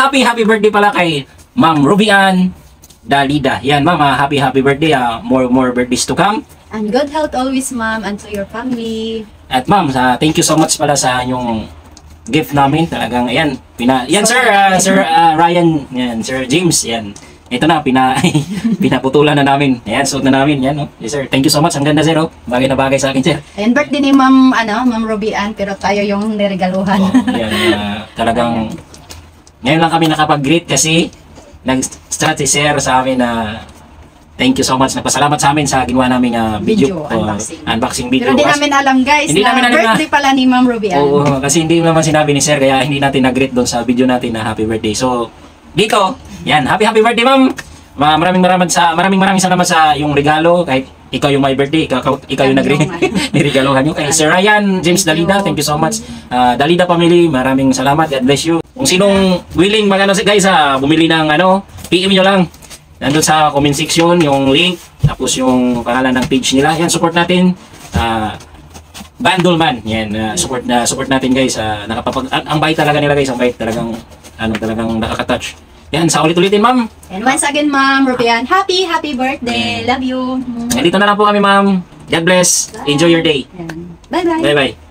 happy birthday pala kay Ma'am Rubian Dalida. Yan ma'am, happy birthday. More birthdays to come. And good health always, ma'am, and to your family. At ma'am, thank you so much pala sa yung gift namin. Talagang ayan, yan sir, Ryan, yan, Sir James, yan. Ito na, pinaputulan na namin. Ayan, suot na namin. Yan, no? Yes, sir. Thank you so much. Ang ganda, sir. Oh. Bagay na bagay sa akin, sir. Ayan, birthday ni Ma'am Rubian, pero tayo yung niregaluhan. Oh, yan, talagang, ngayon lang kami nakapag-greet kasi nag-start si sir sa amin na thank you so much. Nagpasalamat sa amin sa ginawa naming video unboxing video. Pero hindi namin alam, guys, hindi na namin birthday pala ni Ma'am Rubian. Oo, kasi hindi naman sinabi ni sir, kaya hindi natin nag-greet doon sa video natin na happy birthday. So, dito, yan, happy birthday ma'am. Maraming salamat sa yung regalo. Kahit ikaw yung my birthday, ikaw yung niregaluhan nyo. Kay Sir Ryan James Dalida, thank you so much. Dalida family, maraming salamat. God bless you. Kung sinong willing guys, bumili ng PM nyo lang. Nandun sa comment section yung link, tapos yung pangalan ng page nila. Yan, support natin. Bandleman. Yan, support natin guys. Ang bait talaga nila guys, ang bait talagang nakaka-touch. Yan, sa ulit-ulitin ma'am. And once again, Ma'am Rubian, happy birthday. Love you. Dito na lang po kami ma'am. God bless. Enjoy your day. Bye-bye. Bye-bye.